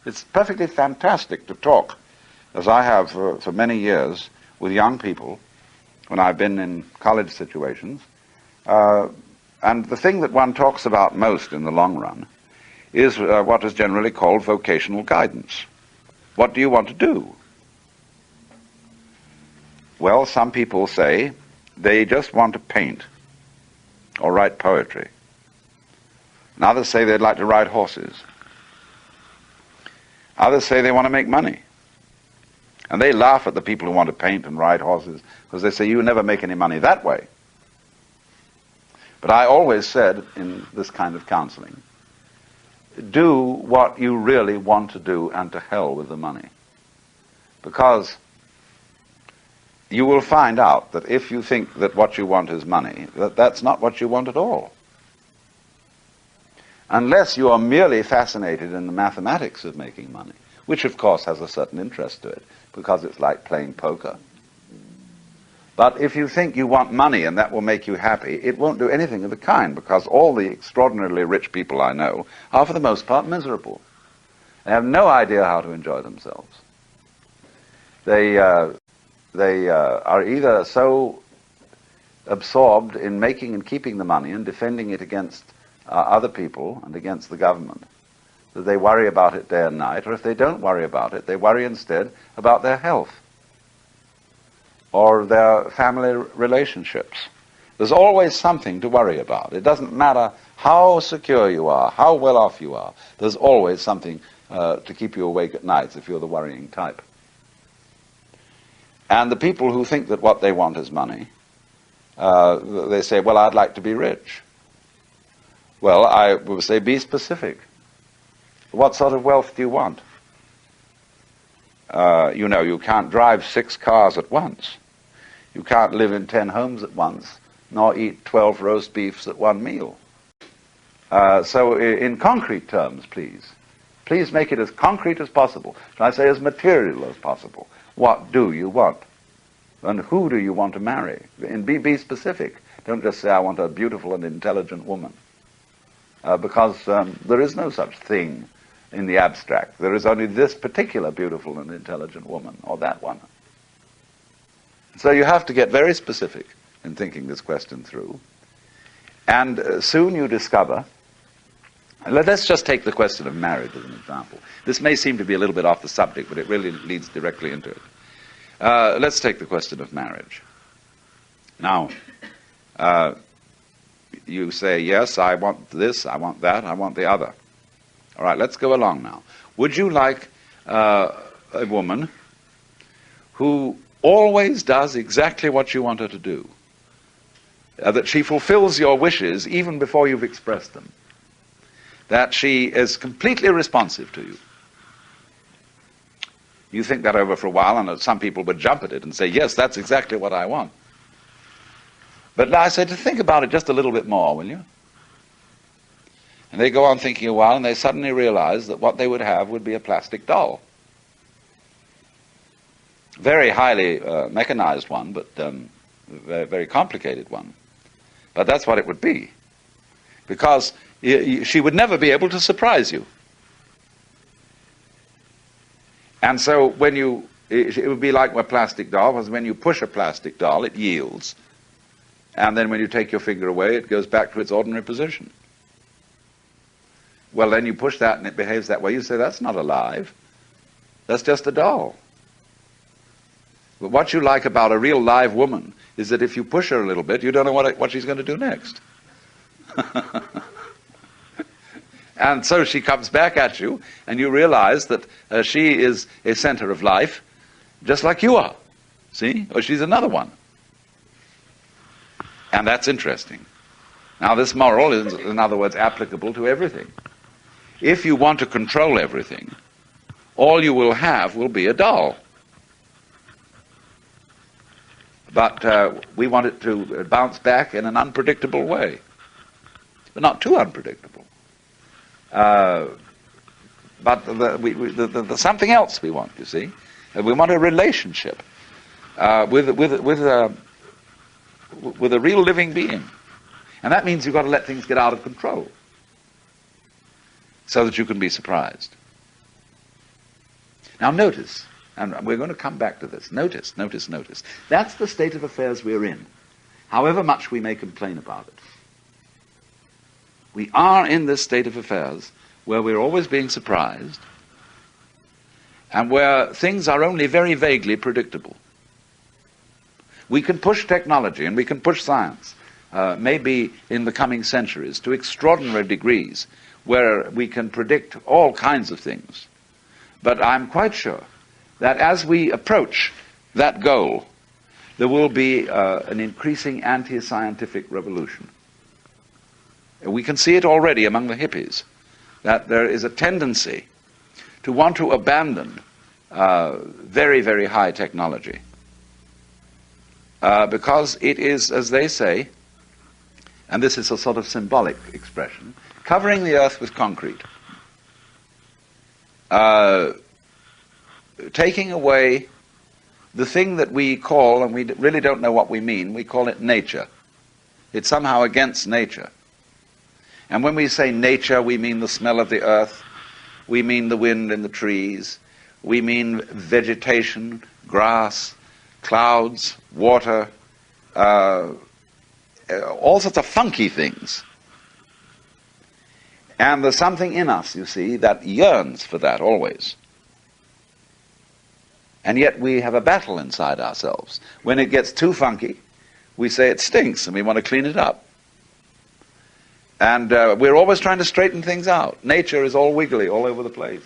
It's perfectly fantastic to talk, as I have for many years, with young people when I've been in college situations. And the thing that one talks about most in the long run is what is generally called vocational guidance. What do you want to do? Well, some people say they just want to paint or write poetry. And others say they'd like to ride horses. Others say they want to make money. And they laugh at the people who want to paint and ride horses because they say, you never make any money that way. But I always said in this kind of counseling, do what you really want to do and to hell with the money. Because you will find out that if you think that what you want is money, that's not what you want at all. Unless you are merely fascinated in the mathematics of making money, which of course has a certain interest to it, because it's like playing poker. But if you think you want money and that will make you happy, it won't do anything of the kind, because all the extraordinarily rich people I know are for the most part miserable. They have no idea how to enjoy themselves. They are either so absorbed in making and keeping the money and defending it against other people and against the government that they worry about it day and night, or if they don't worry about it, they worry instead about their health or their family relationships. There's always something to worry about. It doesn't matter how secure you are, how well off you are, there's always something to keep you awake at nights if you're the worrying type. And the people who think that what they want is money, they say, well, I'd like to be rich. Well, I would say, be specific. What sort of wealth do you want? You know, you can't drive 6 cars at once. You can't live in 10 homes at once, nor eat 12 roast beefs at one meal. So in concrete terms, please make it as concrete as possible. Shall I say as material as possible? What do you want? And who do you want to marry? And be specific. Don't just say, I want a beautiful and intelligent woman. Because there is no such thing in the abstract. There is only this particular beautiful and intelligent woman, or that one. So you have to get very specific in thinking this question through. And soon you discover, let's just take the question of marriage as an example. This may seem to be a little bit off the subject, but it really leads directly into it. Let's take the question of marriage. Now, you say, yes, I want this, I want that, I want the other. All right, let's go along now. Would you like a woman who always does exactly what you want her to do? That she fulfills your wishes even before you've expressed them? That she is completely responsive to you? You think that over for a while, and some people would jump at it and say, yes, that's exactly what I want. But I said to think about it just a little bit more, will you? And they go on thinking a while, and they suddenly realize that what they would have would be a plastic doll. Very highly mechanized one, but very, very complicated one. But that's what it would be. Because she would never be able to surprise you. And so when it would be like a plastic doll, because when you push a plastic doll, it yields. And then when you take your finger away, it goes back to its ordinary position. Well, then you push that and it behaves that way. You say, that's not alive. That's just a doll. But what you like about a real live woman is that if you push her a little bit, you don't know what she's going to do next. And so she comes back at you, and you realize that she is a center of life, just like you are. See? Or she's another one. And that's interesting. Now, this moral is, in other words, applicable to everything. If you want to control everything, all you will have will be a doll. But we want it to bounce back in an unpredictable way. But not too unpredictable. But the something else we want, you see. We want a relationship with a real living being. And that means you've got to let things get out of control so that you can be surprised. Now notice, and we're going to come back to this, notice. That's the state of affairs we're in, however much we may complain about it. We are in this state of affairs where we're always being surprised and where things are only very vaguely predictable. We can push technology and we can push science, maybe in the coming centuries, to extraordinary degrees where we can predict all kinds of things. But I'm quite sure that as we approach that goal, there will be an increasing anti-scientific revolution. We can see it already among the hippies, that there is a tendency to want to abandon very, very high technology. Because it is, as they say, and this is a sort of symbolic expression, covering the earth with concrete. Taking away the thing that we call, and we really don't know what we mean, we call it nature. It's somehow against nature. And when we say nature, we mean the smell of the earth, we mean the wind in the trees, we mean vegetation, grass, clouds, water, all sorts of funky things. And there's something in us, you see, that yearns for that always. And yet we have a battle inside ourselves. When it gets too funky, we say it stinks and we want to clean it up. And we're always trying to straighten things out. Nature is all wiggly all over the place.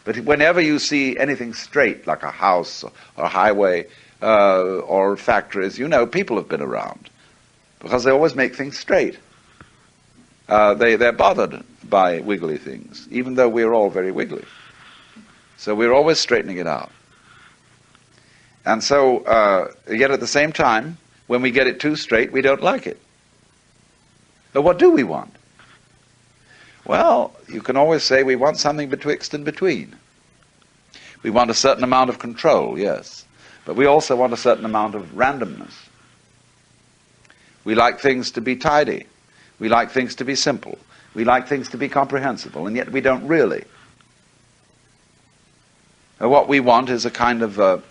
But whenever you see anything straight, like a house or a highway or factories, you know people have been around. Because they always make things straight. They're bothered by wiggly things, even though we're all very wiggly. So we're always straightening it out. And so, yet at the same time, when we get it too straight, we don't like it. But what do we want? Well, you can always say we want something betwixt and between. We want a certain amount of control, yes. But we also want a certain amount of randomness. We like things to be tidy. We like things to be simple. We like things to be comprehensible, and yet we don't really. What we want is a kind of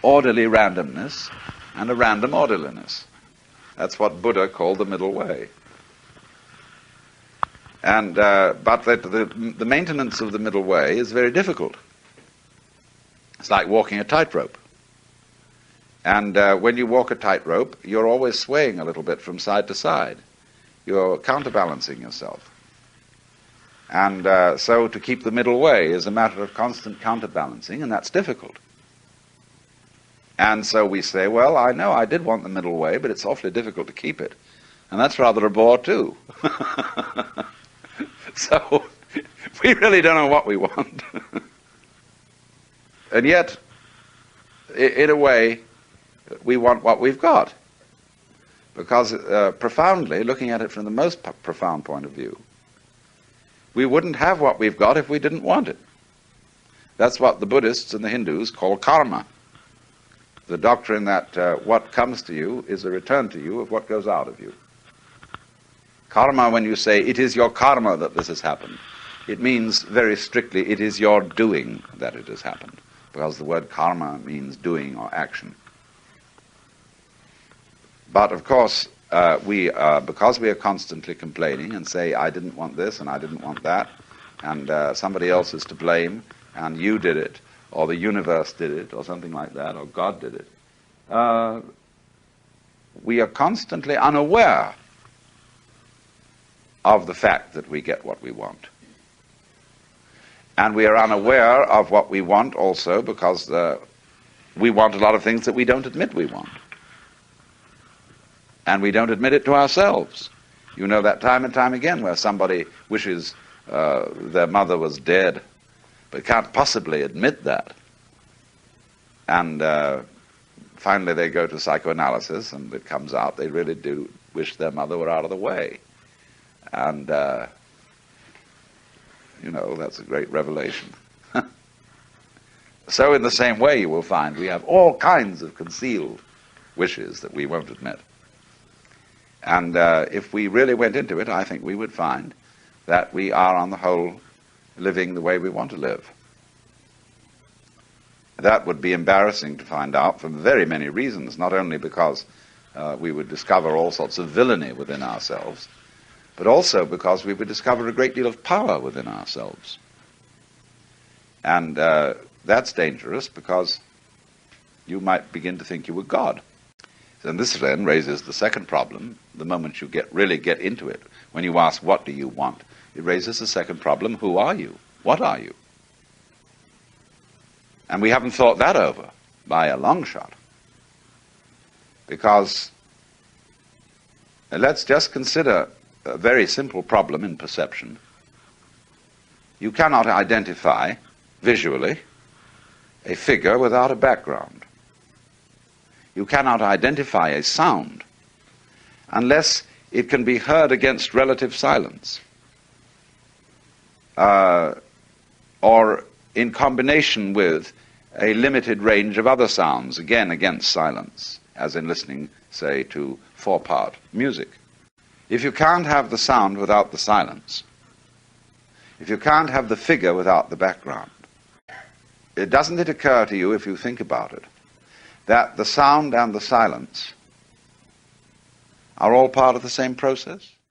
orderly randomness and a random orderliness. That's what Buddha called the middle way. And but the maintenance of the middle way is very difficult. It's like walking a tightrope. And when you walk a tightrope, you're always swaying a little bit from side to side. You're counterbalancing yourself. And so to keep the middle way is a matter of constant counterbalancing, and that's difficult. And so we say, well, I know I did want the middle way, but it's awfully difficult to keep it. And that's rather a bore, too. So we really don't know what we want. And yet, in a way, we want what we've got. Because profoundly, looking at it from the most profound point of view, we wouldn't have what we've got if we didn't want it. That's what the Buddhists and the Hindus call karma. The doctrine that what comes to you is a return to you of what goes out of you. Karma, when you say it is your karma that this has happened, it means very strictly it is your doing that it has happened, because the word karma means doing or action. But of course, because we are constantly complaining and say, I didn't want this and I didn't want that, and somebody else is to blame, and you did it, or the universe did it, or something like that, or God did it, we are constantly unaware of the fact that we get what we want. And we are unaware of what we want also because we want a lot of things that we don't admit we want. And we don't admit it to ourselves. You know that time and time again where somebody wishes their mother was dead, but can't possibly admit that. And finally they go to psychoanalysis, and it comes out they really do wish their mother were out of the way. And, that's a great revelation. So in the same way, you will find we have all kinds of concealed wishes that we won't admit. And if we really went into it, I think we would find that we are, on the whole, living the way we want to live. That would be embarrassing to find out for very many reasons, not only because we would discover all sorts of villainy within ourselves, but also because we would discover a great deal of power within ourselves. And that's dangerous because you might begin to think you were God. And this then raises the second problem. The moment you really get into it, when you ask, what do you want? It raises the second problem, who are you? What are you? And we haven't thought that over by a long shot. Because let's just consider a very simple problem in perception. You cannot identify visually a figure without a background. You cannot identify a sound unless it can be heard against relative silence, or in combination with a limited range of other sounds, again against silence, as in listening, say, to four-part music. If you can't have the sound without the silence, if you can't have the figure without the background, doesn't it occur to you, if you think about it, that the sound and the silence are all part of the same process?